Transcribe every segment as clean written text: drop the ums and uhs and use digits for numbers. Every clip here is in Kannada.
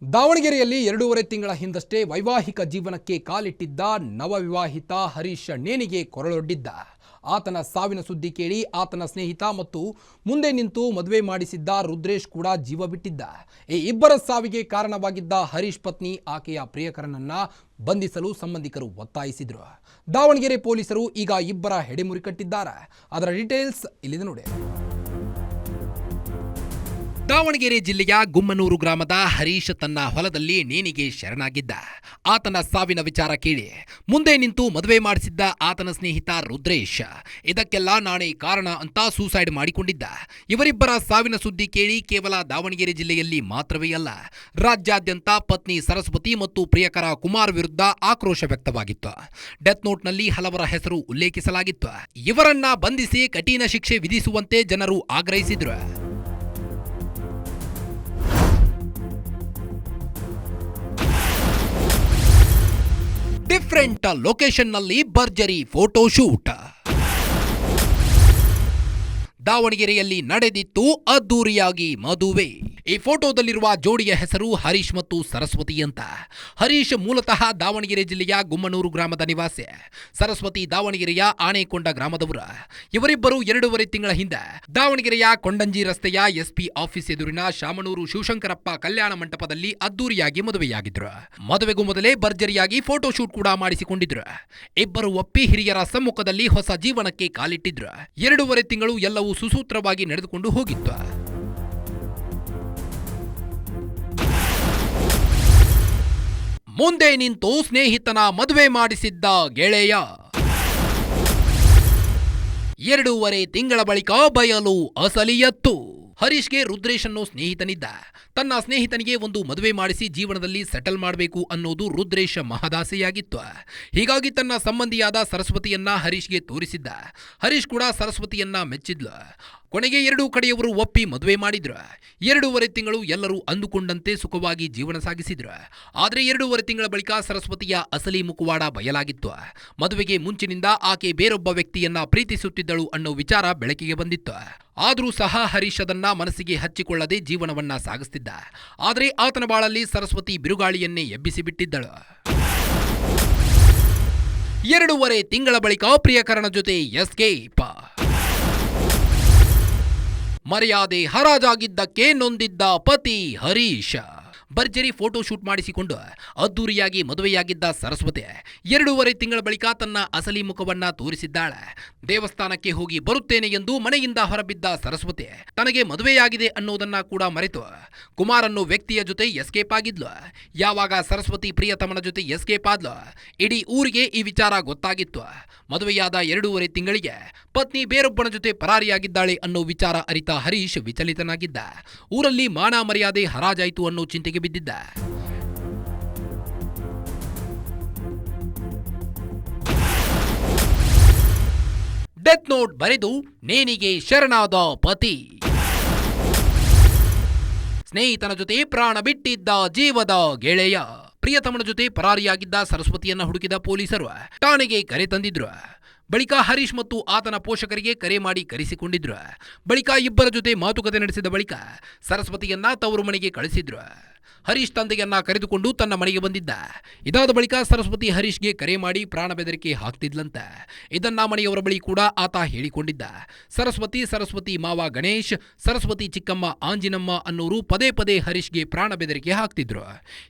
ದಾವಣಗೆರೆಯಲ್ಲಿ 2.5 ತಿಂಗಳ ಹಿಂದಷ್ಟೇ ವೈವಾಹಿಕ ಜೀವನಕ್ಕೆ ಕಾಲಿಟ್ಟಿದ್ದ ನವವಿವಾಹಿತ ಹರೀಶ್ ನೇಣಿಗೆ ಕೊರಳೊಡ್ಡಿದ್ದ. ಆತನ ಸಾವಿನ ಸುದ್ದಿ ಕೇಳಿ ಆತನ ಸ್ನೇಹಿತ ಮತ್ತು ಮುಂದೆ ನಿಂತು ಮದುವೆ ಮಾಡಿಸಿದ್ದ ರುದ್ರೇಶ್ ಕೂಡ ಜೀವ ಬಿಟ್ಟಿದ್ದ. ಈ ಇಬ್ಬರ ಸಾವಿಗೆ ಕಾರಣವಾಗಿದ್ದ ಹರೀಶ್ ಪತ್ನಿ ಆಕೆಯ ಪ್ರಿಯಕರನನ್ನ ಬಂಧಿಸಲು ಸಂಬಂಧಿಕರು ಒತ್ತಾಯಿಸಿದ್ರು. ದಾವಣಗೆರೆ ಪೊಲೀಸರು ಈಗ ಇಬ್ಬರ ಹೆಡೆಮುರಿ ಕಟ್ಟಿದ್ದಾರೆ. ಅದರ ಡೀಟೇಲ್ಸ್ ಇಲ್ಲಿದೆ ನೋಡಿ. ದಾವಣಗೆರೆ ಜಿಲ್ಲೆಯ ಗುಮ್ಮನೂರು ಗ್ರಾಮದ ಹರೀಶ್ ತನ್ನ ಹೊಲದಲ್ಲಿ ನೇಣಿಗೆ ಶರಣಾಗಿದ್ದ. ಆತನ ಸಾವಿನ ವಿಚಾರ ಕೇಳಿ ಮುಂದೆ ನಿಂತು ಮದುವೆ ಮಾಡಿಸಿದ್ದ ಆತನ ಸ್ನೇಹಿತ ರುದ್ರೇಶ್ ಇದಕ್ಕೆಲ್ಲ ನಾನೇ ಕಾರಣ ಅಂತ ಸೂಸೈಡ್ ಮಾಡಿಕೊಂಡಿದ್ದ. ಇವರಿಬ್ಬರ ಸಾವಿನ ಸುದ್ದಿ ಕೇಳಿ ಕೇವಲ ದಾವಣಗೆರೆ ಜಿಲ್ಲೆಯಲ್ಲಿ ಮಾತ್ರವೇ ಅಲ್ಲ, ರಾಜ್ಯಾದ್ಯಂತ ಪತ್ನಿ ಸರಸ್ವತಿ ಮತ್ತು ಪ್ರಿಯಕರ ಕುಮಾರ್ ವಿರುದ್ಧ ಆಕ್ರೋಶ ವ್ಯಕ್ತವಾಗಿತ್ತು. ಡೆತ್ ನೋಟ್ನಲ್ಲಿ ಹಲವರ ಹೆಸರು ಉಲ್ಲೇಖಿಸಲಾಗಿತ್ತು. ಇವರನ್ನ ಬಂಧಿಸಿ ಕಠಿಣ ಶಿಕ್ಷೆ ವಿಧಿಸುವಂತೆ ಜನರು ಆಗ್ರಹಿಸಿದ್ರು. ಡಿಫರೆಂಟ್ ಲೊಕೇಶನ್ನಲ್ಲಿ ಭರ್ಜರಿ ಫೋಟೋ ಶೂಟ್. ದಾವಣಗೆರೆಯಲ್ಲಿ ನಡೆದಿತ್ತು ಅದ್ದೂರಿಯಾಗಿ ಮದುವೆ. ಈ ಫೋಟೋದಲ್ಲಿರುವ ಜೋಡಿಯ ಹೆಸರು ಹರೀಶ್ ಮತ್ತು ಸರಸ್ವತಿ ಅಂತ. ಹರೀಶ್ ಮೂಲತಃ ದಾವಣಗೆರೆ ಜಿಲ್ಲೆಯ ಗುಮ್ಮನೂರು ಗ್ರಾಮದ ನಿವಾಸಿ, ಸರಸ್ವತಿ ದಾವಣಗೆರೆಯ ಆಣೆಕೊಂಡ ಗ್ರಾಮದವರು. ಇವರಿಬ್ಬರು 2.5 ತಿಂಗಳ ಹಿಂದೆ ದಾವಣಗೆರೆಯ ಕೊಂಡಂಜಿ ರಸ್ತೆಯ ಎಸ್ಪಿ ಆಫೀಸ್ ಎದುರಿನ ಶಾಮನೂರು ಶಿವಶಂಕರಪ್ಪ ಕಲ್ಯಾಣ ಮಂಟಪದಲ್ಲಿ ಅದ್ದೂರಿಯಾಗಿ ಮದುವೆಯಾಗಿದ್ರು. ಮದುವೆಗೂ ಮೊದಲೇ ಭರ್ಜರಿಯಾಗಿ ಫೋಟೋ ಶೂಟ್ ಕೂಡ ಮಾಡಿಸಿಕೊಂಡಿದ್ರು. ಇಬ್ಬರು ಒಪ್ಪಿ ಹಿರಿಯರ ಸಮ್ಮುಖದಲ್ಲಿ ಹೊಸ ಜೀವನಕ್ಕೆ ಕಾಲಿಟ್ಟಿದ್ರು. 2.5 ತಿಂಗಳು ಎಲ್ಲವೂ ಸುಸೂತ್ರವಾಗಿ ನಡೆದುಕೊಂಡು ಹೋಗಿತ್ತು. ಮುಂದೆ ನಿಂತು ಸ್ನೇಹಿತನ ಮದುವೆ ಮಾಡಿಸಿದ್ದ ಗೆಳೆಯ. 2.5 ತಿಂಗಳ ಬಳಿಕ ಬಯಲು ಅಸಲಿಯತ್ತು. ಹರೀಶ್ಗೆ ರುದ್ರೇಶ್ ಅನ್ನೋ ಸ್ನೇಹಿತನಿದ್ದ. ತನ್ನ ಸ್ನೇಹಿತನಿಗೆ ಒಂದು ಮದುವೆ ಮಾಡಿಸಿ ಜೀವನದಲ್ಲಿ ಸೆಟಲ್ ಮಾಡಬೇಕು ಅನ್ನೋದು ರುದ್ರೇಶ್ ಮಹದಾಸೆಯಾಗಿತ್ತು. ಹೀಗಾಗಿ ತನ್ನ ಸಂಬಂಧಿಯಾದ ಸರಸ್ವತಿಯನ್ನ ಹರೀಶ್ಗೆ ತೋರಿಸಿದ್ದ. ಹರೀಶ್ ಕೂಡ ಸರಸ್ವತಿಯನ್ನ ಮೆಚ್ಚಿದ್ಲು. ಕೊನೆಗೆ ಎರಡೂ ಕಡೆಯವರು ಒಪ್ಪಿ ಮದುವೆ ಮಾಡಿದ್ರು. 2.5 ತಿಂಗಳು ಎಲ್ಲರೂ ಅಂದುಕೊಂಡಂತೆ ಸುಖವಾಗಿ ಜೀವನ ಸಾಗಿಸಿದ್ರು. ಆದರೆ 2.5 ತಿಂಗಳ ಬಳಿಕ ಸರಸ್ವತಿಯ ಅಸಲಿ ಮುಖವಾಡ ಬಯಲಾಗಿತ್ತು. ಮದುವೆಗೆ ಮುಂಚಿನಿಂದ ಆಕೆ ಬೇರೊಬ್ಬ ವ್ಯಕ್ತಿಯನ್ನ ಪ್ರೀತಿಸುತ್ತಿದ್ದಳು ಅನ್ನೋ ವಿಚಾರ ಬೆಳಕಿಗೆ ಬಂದಿತ್ತು. ಆದರೂ ಸಹ ಹರೀಶ್ ಅದನ್ನ ಮನಸ್ಸಿಗೆ ಹಚ್ಚಿಕೊಳ್ಳದೆ ಜೀವನವನ್ನ ಸಾಗಿಸ್ತಿದ್ದ. ಆದರೆ ಆತನ ಬಾಳಲ್ಲಿ ಸರಸ್ವತಿ ಬಿರುಗಾಳಿಯನ್ನೇ ಎಬ್ಬಿಸಿಬಿಟ್ಟಿದ್ದಳು. 2.5 ತಿಂಗಳ ಬಳಿಕ ಪ್ರಿಯಕರನ ಜೊತೆ ಎಸ್ಕೇಪ್. ಮರ್ಯಾದೆ ಹರಾಜಾಗಿದ್ದಕ್ಕೆ ನೊಂದಿದ್ದ ಪತಿ ಹರೀಶ್. ಭರ್ಜರಿ ಫೋಟೋ ಶೂಟ್ ಮಾಡಿಸಿಕೊಂಡು ಅದ್ದೂರಿಯಾಗಿ ಮದುವೆಯಾಗಿದ್ದ ಸರಸ್ವತಿ 2.5 ತಿಂಗಳ ಬಳಿಕ ತನ್ನ ಅಸಲಿ ಮುಖವನ್ನ ತೋರಿಸಿದ್ದಾಳೆ. ದೇವಸ್ಥಾನಕ್ಕೆ ಹೋಗಿ ಬರುತ್ತೇನೆ ಎಂದು ಮನೆಯಿಂದ ಹೊರಬಿದ್ದ ಸರಸ್ವತಿ ತನಗೆ ಮದುವೆಯಾಗಿದೆ ಅನ್ನೋದನ್ನ ಕೂಡ ಮರೆತು ಕುಮಾರ್ ಅನ್ನೋ ವ್ಯಕ್ತಿಯ ಜೊತೆ ಎಸ್ಕೇಪ್ ಆಗಿದ್ಲು. ಯಾವಾಗ ಸರಸ್ವತಿ ಪ್ರಿಯತಮನ ಜೊತೆ ಎಸ್ಕೇಪ್ ಆದ್ಲು, ಇಡೀ ಊರಿಗೆ ಈ ವಿಚಾರ ಗೊತ್ತಾಗಿತ್ತು. ಮದುವೆಯಾದ 2.5 ತಿಂಗಳಿಗೆ ಪತ್ನಿ ಬೇರೊಬ್ಬನ ಜೊತೆ ಪರಾರಿಯಾಗಿದ್ದಾಳೆ ಅನ್ನೋ ವಿಚಾರ ಅರಿತ ಹರೀಶ್ ವಿಚಲಿತನಾಗಿದ್ದ. ಊರಲ್ಲಿ ಮಾನ ಮರ್ಯಾದೆ ಹರಾಜಾಯಿತು ಅನ್ನೋ ಚಿಂತೆಗೆ ಬಿದ್ದಿದ್ದ. ಡೆತ್ ನೋಟ್ ಬರೆದು ನೇಣಿಗೆ ಶರಣಾದ ಪತಿ. ಸ್ನೇಹಿತನ ಜೊತೆ ಪ್ರಾಣ ಬಿಟ್ಟಿದ್ದ ಜೀವದ ಗೆಳೆಯ. ಪ್ರಿಯತಮನ ಜೊತೆ ಪರಾರಿಯಾಗಿದ್ದ ಸರಸ್ವತಿಯನ್ನ ಹುಡುಕಿದ ಪೊಲೀಸರು ಠಾಣೆಗೆ ಕರೆ ತಂದಿದ್ರು. ಬಳಿಕ ಹರೀಶ್ ಮತ್ತು ಆತನ ಪೋಷಕರಿಗೆ ಕರೆ ಮಾಡಿ ಕರೆಸಿಕೊಂಡಿದ್ರು. ಬಳಿಕ ಇಬ್ಬರ ಜೊತೆ ಮಾತುಕತೆ ನಡೆಸಿದ ಬಳಿಕ ಸರಸ್ವತಿಯನ್ನ ತವರು ಮನೆಗೆ ಕಳಿಸಿದ್ರು. ಹರೀಶ್ ತಂದೆಯನ್ನ ಕರೆದುಕೊಂಡು ತನ್ನ ಮನೆಗೆ ಬಂದಿದ್ದ. ಇದಾದ ಬಳಿಕ ಸರಸ್ವತಿ ಹರೀಶ್ಗೆ ಕರೆ ಮಾಡಿ ಪ್ರಾಣ ಬೆದರಿಕೆ ಹಾಕ್ತಿದ್ಲಂತೆ. ಇದನ್ನ ಮನೆಯವರ ಬಳಿ ಕೂಡ ಆತ ಹೇಳಿಕೊಂಡಿದ್ದ. ಸರಸ್ವತಿ ಮಾವ ಗಣೇಶ್, ಸರಸ್ವತಿ ಚಿಕ್ಕಮ್ಮ ಆಂಜಿನಮ್ಮ ಅನ್ನೋರು ಪದೇ ಪದೇ ಹರೀಶ್ಗೆ ಪ್ರಾಣ ಬೆದರಿಕೆ ಹಾಕ್ತಿದ್ರು.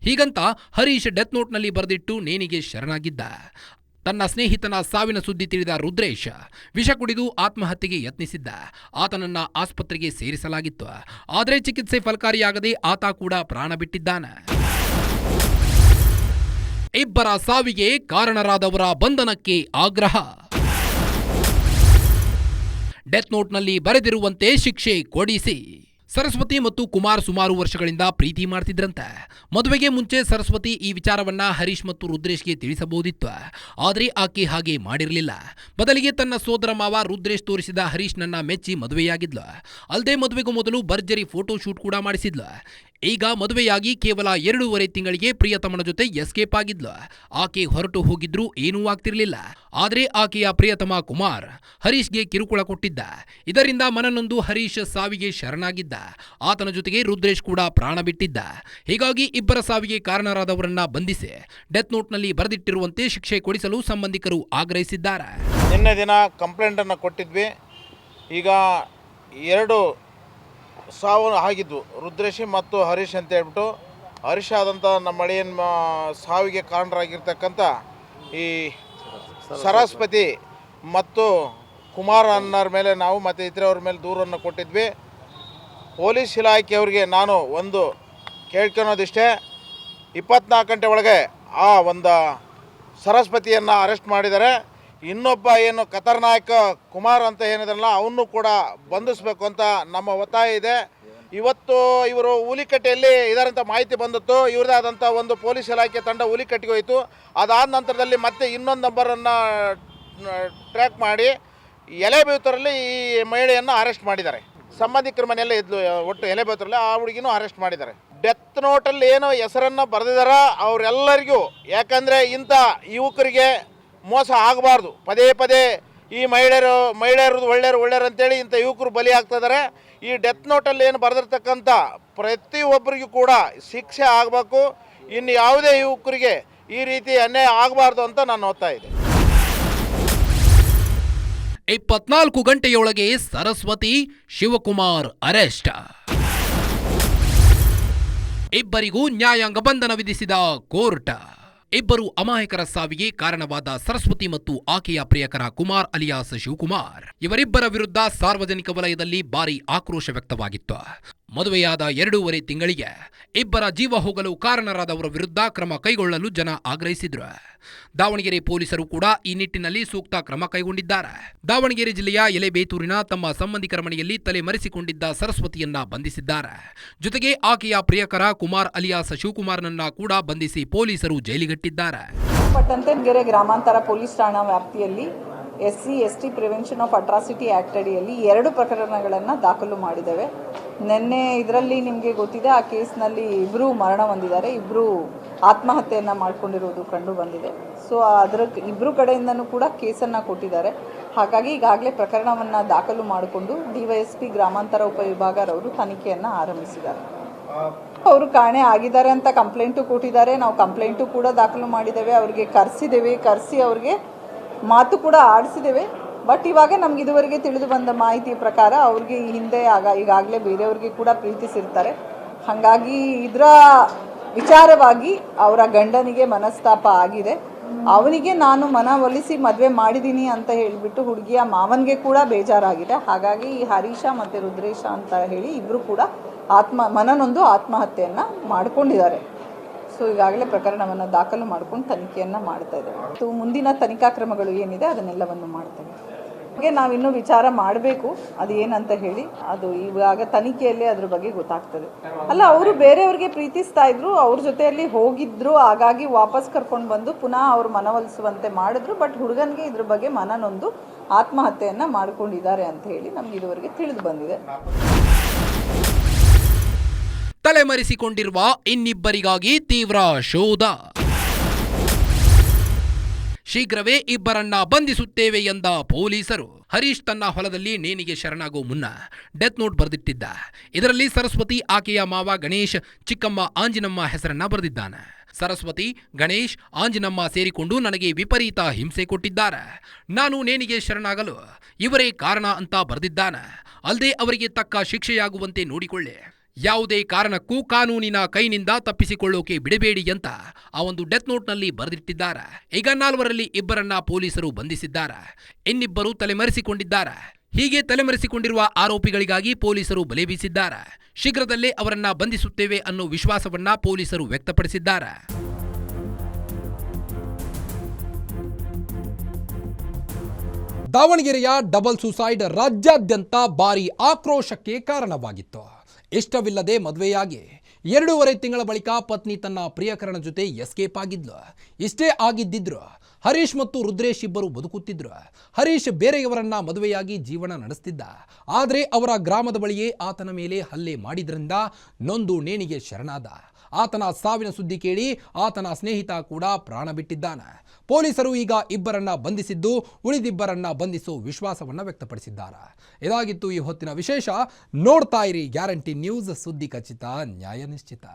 ಹೀಗಂತ ಹರೀಶ್ ಡೆತ್ ನೋಟ್ನಲ್ಲಿ ಬರೆದಿಟ್ಟು ನೇಣಿಗೆ ಶರಣಾಗಿದ್ದ. ತನ್ನ ಸ್ನೇಹಿತನ ಸಾವಿನ ಸುದ್ದಿ ತಿಳಿದ ರುದ್ರೇಶ್ ವಿಷ ಕುಡಿದು ಆತ್ಮಹತ್ಯೆಗೆ ಯತ್ನಿಸಿದ್ದ. ಆತನನ್ನ ಆಸ್ಪತ್ರೆಗೆ ಸೇರಿಸಲಾಗಿತ್ತು. ಆದರೆ ಚಿಕಿತ್ಸೆ ಫಲಕಾರಿಯಾಗದೆ ಆತ ಕೂಡ ಪ್ರಾಣ ಬಿಟ್ಟಿದ್ದಾನೆ. ಇಬ್ಬರ ಸಾವಿಗೆ ಕಾರಣರಾದವರ ಬಂಧನಕ್ಕೆ ಆಗ್ರಹ. ಡೆತ್ ನೋಟ್ನಲ್ಲಿ ಬರೆದಿರುವಂತೆ ಶಿಕ್ಷೆ ಕೊಡಿಸಿ. ಸರಸ್ವತಿ ಮತ್ತು ಕುಮಾರ್ ಸುಮಾರು ವರ್ಷಗಳಿಂದ ಪ್ರೀತಿ ಮಾಡ್ತಿದ್ರಂತೆ. ಮದುವೆಗೆ ಮುಂಚೆ ಸರಸ್ವತಿ ಈ ವಿಚಾರವನ್ನ ಹರೀಶ್ ಮತ್ತು ರುದ್ರೇಶ್ಗೆ ತಿಳಿಸಬಹುದಿತ್ತು. ಆದರೆ ಆಕೆ ಹಾಗೆ ಮಾಡಿರಲಿಲ್ಲ. ಬದಲಿಗೆ ತನ್ನ ಸೋದರ ಮಾವ ರುದ್ರೇಶ್ ತೋರಿಸಿದ ಹರೀಶ್ ನನ್ನ ಮೆಚ್ಚಿ ಮದುವೆಯಾಗಿದ್ಲು. ಅಲ್ಲದೆ ಮದುವೆಗೂ ಮೊದಲು ಭರ್ಜರಿ ಫೋಟೋ ಶೂಟ್ ಕೂಡ ಮಾಡಿಸಿದ್ಲು. ಈಗ ಮದುವೆಯಾಗಿ ಕೇವಲ 2.5 ತಿಂಗಳಿಗೆ ಪ್ರಿಯತಮನ ಜೊತೆ ಎಸ್ಕೇಪ್ ಆಗಿದ್ಲು. ಆಕೆ ಹೊರಟು ಹೋಗಿದ್ರು ಏನೂ ಆಗ್ತಿರ್ಲಿಲ್ಲ. ಆದರೆ ಆಕೆಯ ಪ್ರಿಯತಮ ಕುಮಾರ್ ಹರೀಶ್ಗೆ ಕಿರುಕುಳ ಕೊಟ್ಟಿದ್ದ. ಇದರಿಂದ ಮನನೊಂದು ಹರೀಶ್ ಸಾವಿಗೆ ಶರಣಾಗಿದ್ದ. ಆತನ ಜೊತೆಗೆ ರುದ್ರೇಶ್ ಕೂಡ ಪ್ರಾಣ ಬಿಟ್ಟಿದ್ದ. ಹೀಗಾಗಿ ಇಬ್ಬರ ಸಾವಿಗೆ ಕಾರಣರಾದವರನ್ನ ಬಂಧಿಸಿ ಡೆತ್ ನೋಟ್ನಲ್ಲಿ ಬರೆದಿಟ್ಟಿರುವಂತೆ ಶಿಕ್ಷೆ ಕೊಡಿಸಲು ಸಂಬಂಧಿಕರು ಆಗ್ರಹಿಸಿದ್ದಾರೆ. ನಿನ್ನೆ ದಿನ ಕಂಪ್ಲೇಂಟನ್ನು ಕೊಟ್ಟಿದ್ವಿ. ಈಗ 2 ಸಾವು ಆಗಿದ್ವು, ರುದ್ರೇಶಿ ಮತ್ತು ಹರೀಶ್ ಅಂತ ಹೇಳ್ಬಿಟ್ಟು. ಹರೀಶ್ ಆದಂಥ ನಮ್ಮ ಅಳಿಯನ ಸಾವಿಗೆ ಕಾರಣರಾಗಿರ್ತಕ್ಕಂಥ ಈ ಸರಸ್ವತಿ ಮತ್ತು ಕುಮಾರ್ ಅನ್ನೋರ ಮೇಲೆ ನಾವು ಮತ್ತು ಇತರವ್ರ ಮೇಲೆ ದೂರನ್ನು ಕೊಟ್ಟಿದ್ವಿ. ಪೊಲೀಸ್ ಇಲಾಖೆಯವ್ರಿಗೆ ನಾನು ಒಂದು ಕೇಳ್ಕೊಳೋದಿಷ್ಟೇ, 24 ಗಂಟೆ ಒಳಗೆ ಆ ಒಂದು ಸರಸ್ವತಿಯನ್ನು ಅರೆಸ್ಟ್ ಮಾಡಿದ್ದಾರೆ. ಇನ್ನೊಬ್ಬ ಏನು ಖತರ್ನಾಯಕ ಕುಮಾರ್ ಅಂತ ಏನಿದ್ರಲ್ಲ ಅವನು ಕೂಡ ಬಂಧಿಸಬೇಕು ಅಂತ ನಮ್ಮ ಒತ್ತಾಯ ಇದೆ. ಇವತ್ತು ಇವರು ಹುಲಿಕಟ್ಟೆಯಲ್ಲಿ ಇದರಂಥ ಮಾಹಿತಿ ಬಂದಿತ್ತು. ಇವ್ರದೇ ಆದಂಥ ಒಂದು ಪೊಲೀಸ್ ಇಲಾಖೆ ತಂಡ ಹುಲಿಕಟ್ಟಿಗೆ ಹೋಯಿತು. ಅದಾದ ನಂತರದಲ್ಲಿ ಮತ್ತೆ ಇನ್ನೊಂದು ನಂಬರನ್ನು ಟ್ರ್ಯಾಕ್ ಮಾಡಿ ಎಲೆಬೇತೂರಲ್ಲಿ ಈ ಮಹಿಳೆಯನ್ನು ಅರೆಸ್ಟ್ ಮಾಡಿದ್ದಾರೆ. ಸಂಬಂಧಿಕರ ಮನೆಯಲ್ಲೇ ಇದ್ಲು, ಒಟ್ಟು ಎಲೆಬೇತೂರಲ್ಲಿ ಆ ಹುಡುಗಿನೂ ಅರೆಸ್ಟ್ ಮಾಡಿದ್ದಾರೆ. ಡೆತ್ ನೋಟಲ್ಲಿ ಏನೋ ಹೆಸರನ್ನು ಬರೆದಿದ್ದಾರ ಅವರೆಲ್ಲರಿಗೂ, ಯಾಕಂದರೆ ಇಂಥ ಯುವಕರಿಗೆ ಮೋಸ ಆಗಬಾರ್ದು. ಪದೇ ಪದೇ ಈ ಮಹಿಳೆಯರು ಒಳ್ಳೆಯರು ಅಂತೇಳಿ ಇಂಥ ಯುವಕರು ಬಲಿ ಆಗ್ತಿದ್ದಾರೆ. ಈ ಡೆತ್ ನೋಟಲ್ಲಿ ಏನು ಬರೆದಿರ್ತಕ್ಕಂಥ ಪ್ರತಿಯೊಬ್ಬರಿಗೂ ಕೂಡ ಶಿಕ್ಷೆ ಆಗಬೇಕು. ಇನ್ನು ಯಾವುದೇ ಯುವಕರಿಗೆ ಈ ರೀತಿ ಅನ್ಯಾಯ ಆಗಬಾರ್ದು ಅಂತ ನಾನು ಓದ್ತಾ ಇದ್ದೆ. 24 ಗಂಟೆಯೊಳಗೆ ಸರಸ್ವತಿ, ಶಿವಕುಮಾರ್ ಅರೆಸ್ಟ್. ಇಬ್ಬರಿಗೂ ನ್ಯಾಯಾಂಗ ಬಂಧನ ವಿಧಿಸಿದ ಕೋರ್ಟ್. ಇಬ್ಬರು ಅಮಾಯಕರ ಸಾವಿಗೆ ಕಾರಣವಾದ ಸರಸ್ವತಿ ಮತ್ತು ಆಕೆಯ ಪ್ರಿಯಕರ ಕುಮಾರ್ ಅಲಿಯಾಸ್ ಶಿವಕುಮಾರ್ ಇವರಿಬ್ಬರ ವಿರುದ್ಧ ಸಾರ್ವಜನಿಕ ವಲಯದಲ್ಲಿ ಭಾರೀ ಆಕ್ರೋಶ ವ್ಯಕ್ತವಾಗಿತ್ತು. ಮದುವೆಯಾದ 2.5 ತಿಂಗಳಿಗೆ ಇಬ್ಬರ ಜೀವ ಹೋಗಲು ಕಾರಣರಾದವರ ವಿರುದ್ಧ ಕ್ರಮ ಕೈಗೊಳ್ಳಲು ಜನ ಆಗ್ರಹಿಸಿದ್ರು. ದಾವಣಗೆರೆ ಪೊಲೀಸರು ಕೂಡ ಈ ನಿಟ್ಟಿನಲ್ಲಿ ಸೂಕ್ತ ಕ್ರಮ ಕೈಗೊಂಡಿದ್ದಾರೆ. ದಾವಣಗೆರೆ ಜಿಲ್ಲೆಯ ಎಲೆಬೇತೂರಿನ ತಮ್ಮ ಸಂಬಂಧಿಕರ ಮನೆಯಲ್ಲಿ ತಲೆಮರೆಸಿಕೊಂಡಿದ್ದ ಸರಸ್ವತಿಯನ್ನ ಬಂಧಿಸಿದ್ದಾರೆ. ಜೊತೆಗೆ ಆಕೆಯ ಪ್ರಿಯಕರ ಕುಮಾರ್ ಅಲಿಯಾಸ್ ಶಿವಕುಮಾರ್ನನ್ನ ಕೂಡ ಬಂಧಿಸಿ ಪೊಲೀಸರು ಜೈಲಿಗಟ್ಟಿದ್ದಾರೆ. ಪಟ್ಟಂತೇನಗೆರೆ ಗ್ರಾಮಾಂತರ ಪೊಲೀಸ್ ಠಾಣಾ ವ್ಯಾಪ್ತಿಯಲ್ಲಿ SC/ST prevention of atrocity act ಅಡಿಯಲ್ಲಿ 2 ಪ್ರಕರಣಗಳನ್ನು ದಾಖಲು ಮಾಡಿದ್ದೇವೆ. ನಿನ್ನೆ ಇದರಲ್ಲಿ ನಿಮಗೆ ಗೊತ್ತಿದೆ, ಆ ಕೇಸ್ನಲ್ಲಿ 2 ಮರಣ ಹೊಂದಿದ್ದಾರೆ, 2 ಆತ್ಮಹತ್ಯೆಯನ್ನು ಮಾಡಿಕೊಂಡಿರೋದು ಕಂಡು ಬಂದಿದೆ. ಸೊ ಅದರ 2 ಕಡೆಯಿಂದನೂ ಕೂಡ ಕೇಸನ್ನು ಕೊಟ್ಟಿದ್ದಾರೆ. ಹಾಗಾಗಿ ಈಗಾಗಲೇ ಪ್ರಕರಣವನ್ನು ದಾಖಲು ಮಾಡಿಕೊಂಡು DYSP ಗ್ರಾಮಾಂತರ ಉಪವಿಭಾಗರವರು ತನಿಖೆಯನ್ನು ಆರಂಭಿಸಿದ್ದಾರೆ. ಅವರು ಕಾಣೆ ಆಗಿದ್ದಾರೆ ಅಂತ ಕಂಪ್ಲೇಂಟು ಕೊಟ್ಟಿದ್ದಾರೆ. ನಾವು ಕಂಪ್ಲೇಂಟು ಕೂಡ ದಾಖಲು ಮಾಡಿದ್ದೇವೆ. ಅವರಿಗೆ ಕರೆಸಿ ಅವ್ರಿಗೆ ಮಾತು ಕೂಡ ಆಡಿಸಿದ್ದೇವೆ. ಬಟ್ ಇವಾಗ ನಮ್ಗೆ ಇದುವರೆಗೆ ತಿಳಿದು ಬಂದ ಮಾಹಿತಿ ಪ್ರಕಾರ ಅವ್ರಿಗೆ ಈ ಹಿಂದೆ ಈಗಾಗಲೇ ಬೇರೆಯವ್ರಿಗೆ ಕೂಡ ಪ್ರೀತಿಸಿರ್ತಾರೆ. ಹಾಗಾಗಿ ಇದರ ವಿಚಾರವಾಗಿ ಅವರ ಗಂಡನಿಗೆ ಮನಸ್ತಾಪ ಆಗಿದೆ. ಅವನಿಗೆ ನಾನು ಮನವೊಲಿಸಿ ಮದುವೆ ಮಾಡಿದ್ದೀನಿ ಅಂತ ಹೇಳಿಬಿಟ್ಟು ಹುಡುಗಿಯ ಮಾವನಿಗೆ ಕೂಡ ಬೇಜಾರಾಗಿದೆ. ಹಾಗಾಗಿ ಈ ಹರೀಶ ಮತ್ತು ರುದ್ರೇಶ ಅಂತ ಹೇಳಿ ಇಬ್ಬರು ಕೂಡ ಮನನೊಂದು ಆತ್ಮಹತ್ಯೆಯನ್ನು ಮಾಡಿಕೊಂಡಿದ್ದಾರೆ. ಸೊ ಈಗಾಗಲೇ ಪ್ರಕರಣವನ್ನು ದಾಖಲು ಮಾಡಿಕೊಂಡು ತನಿಖೆಯನ್ನು ಮಾಡ್ತಾ ಇದ್ದೇವೆ. ಮತ್ತು ಮುಂದಿನ ತನಿಖಾ ಕ್ರಮಗಳು ಏನಿದೆ ಅದನ್ನೆಲ್ಲವನ್ನು ಮಾಡ್ತೇವೆ. ಹಾಗೆ ನಾವಿನ್ನೂ ವಿಚಾರ ಮಾಡಬೇಕು ಅದು ಏನಂತ ಹೇಳಿ. ಅದು ಇವಾಗ ತನಿಖೆಯಲ್ಲಿ ಅದ್ರ ಬಗ್ಗೆ ಗೊತ್ತಾಗ್ತದೆ. ಅಲ್ಲ, ಅವರು ಬೇರೆಯವ್ರಿಗೆ ಪ್ರೀತಿಸ್ತಾ ಇದ್ರು, ಅವ್ರ ಜೊತೆಯಲ್ಲಿ ಹೋಗಿದ್ರು, ಹಾಗಾಗಿ ವಾಪಸ್ ಕರ್ಕೊಂಡು ಬಂದು ಪುನಃ ಅವ್ರು ಮನವೊಲಿಸುವಂತೆ ಮಾಡಿದ್ರು. ಬಟ್ ಹುಡುಗನಿಗೆ ಇದ್ರ ಬಗ್ಗೆ ಮನನೊಂದು ಆತ್ಮಹತ್ಯೆಯನ್ನು ಮಾಡಿಕೊಂಡಿದ್ದಾರೆ ಅಂತ ಹೇಳಿ ನಮ್ಗೆ ಇದುವರೆಗೆ ತಿಳಿದು ಬಂದಿದೆ. ತಲೆಮರೆಸಿಕೊಂಡಿರುವ ಇನ್ನಿಬ್ಬರಿಗಾಗಿ ತೀವ್ರ ಶೋಧ. ಶೀಘ್ರವೇ ಇಬ್ಬರನ್ನ ಬಂಧಿಸುತ್ತೇವೆ ಎಂದ ಪೊಲೀಸರು. ಹರೀಶ್ ತನ್ನ ಹೊಲದಲ್ಲಿ ನೇಣಿಗೆ ಶರಣಾಗೋ ಮುನ್ನ ಡೆತ್ ನೋಟ್ ಬರೆದಿಟ್ಟಿದ್ದ. ಇದರಲ್ಲಿ ಸರಸ್ವತಿ, ಆಕೆಯ ಮಾವ ಗಣೇಶ್, ಚಿಕ್ಕಮ್ಮ ಆಂಜಿನಮ್ಮ ಹೆಸರನ್ನ ಬರೆದಿದ್ದಾನೆ. ಸರಸ್ವತಿ, ಗಣೇಶ್, ಆಂಜಿನಮ್ಮ ಸೇರಿಕೊಂಡು ನನಗೆ ವಿಪರೀತ ಹಿಂಸೆ ಕೊಟ್ಟಿದ್ದಾರೆ. ನಾನು ನೇಣಿಗೆ ಶರಣಾಗಲು ಇವರೇ ಕಾರಣ ಅಂತ ಬರೆದಿದ್ದಾನೆ. ಅಲ್ಲದೆ ಅವರಿಗೆ ತಕ್ಕ ಶಿಕ್ಷೆಯಾಗುವಂತೆ ನೋಡಿಕೊಳ್ಳಿ. ಯಾವುದೇ ಕಾರಣಕ್ಕೂ ಕಾನೂನಿನ ಕೈನಿಂದ ತಪ್ಪಿಸಿಕೊಳ್ಳೋಕೆ ಬಿಡಬೇಡಿ ಅಂತ ಆ ಒಂದು ಡೆತ್ ನೋಟ್ನಲ್ಲಿ ಬರೆದಿಟ್ಟಿದ್ದಾರೆ. ಈಗ 4ರಲ್ಲಿ ಇಬ್ಬರನ್ನ ಪೊಲೀಸರು ಬಂಧಿಸಿದ್ದಾರೆ. ಇನ್ನಿಬ್ಬರು ತಲೆಮರೆಸಿಕೊಂಡಿದ್ದಾರೆ. ಹೀಗೆ ತಲೆಮರೆಸಿಕೊಂಡಿರುವ ಆರೋಪಿಗಳಿಗಾಗಿ ಪೊಲೀಸರು ಬಲೆ ಬೀಸಿದ್ದಾರೆ. ಶೀಘ್ರದಲ್ಲೇ ಅವರನ್ನ ಬಂಧಿಸುತ್ತೇವೆ ಅನ್ನೋ ವಿಶ್ವಾಸವನ್ನ ಪೊಲೀಸರು ವ್ಯಕ್ತಪಡಿಸಿದ್ದಾರೆ. ದಾವಣಗೆರೆಯ ಡಬಲ್ ಸೂಸೈಡ್ ರಾಜ್ಯಾದ್ಯಂತ ಭಾರೀ ಆಕ್ರೋಶಕ್ಕೆ ಕಾರಣವಾಗಿತ್ತು. ಇಷ್ಟವಿಲ್ಲದೆ ಮದುವೆಯಾಗಿ 2.5 ತಿಂಗಳ ಬಳಿಕ ಪತ್ನಿ ತನ್ನ ಪ್ರಿಯಕರನ ಜೊತೆ ಎಸ್ಕೇಪ್ ಆಗಿದ್ಲು. ಇಷ್ಟೇ ಆಗಿದ್ದಿದ್ರು ಹರೀಶ್ ಮತ್ತು ರುದ್ರೇಶ್ ಇಬ್ಬರು ಬದುಕುತ್ತಿದ್ರು. ಹರೀಶ್ ಬೇರೆಯವರನ್ನ ಮದುವೆಯಾಗಿ ಜೀವನ ನಡೆಸ್ತಿದ್ದ. ಆದರೆ ಅವರ ಗ್ರಾಮದ ಬಳಿಯೇ ಆತನ ಮೇಲೆ ಹಲ್ಲೆ ಮಾಡಿದ್ರಿಂದ ನೊಂದು ನೇಣಿಗೆ ಶರಣಾದ. ಆತನ ಸಾವಿನ ಸುದ್ದಿ ಕೇಳಿ ಆತನ ಸ್ನೇಹಿತ ಕೂಡ ಪ್ರಾಣ ಬಿಟ್ಟಿದ್ದಾನೆ. ಪೊಲೀಸರು ಈಗ ಇಬ್ಬರನ್ನ ಬಂಧಿಸಿದ್ದು ಉಳಿದಿಬ್ಬರನ್ನ ಬಂಧಿಸೋ ವಿಶ್ವಾಸವನ್ನ ವ್ಯಕ್ತಪಡಿಸಿದ್ದಾರೆ. ಇದಾಗಿತ್ತು ಈ ಹೊತ್ತಿನ ವಿಶೇಷ. ನೋಡ್ತಾ ಇರಿ ಗ್ಯಾರಂಟಿ ನ್ಯೂಸ್, ಸುದ್ದಿ ಖಚಿತ, ನ್ಯಾಯ ನಿಶ್ಚಿತ.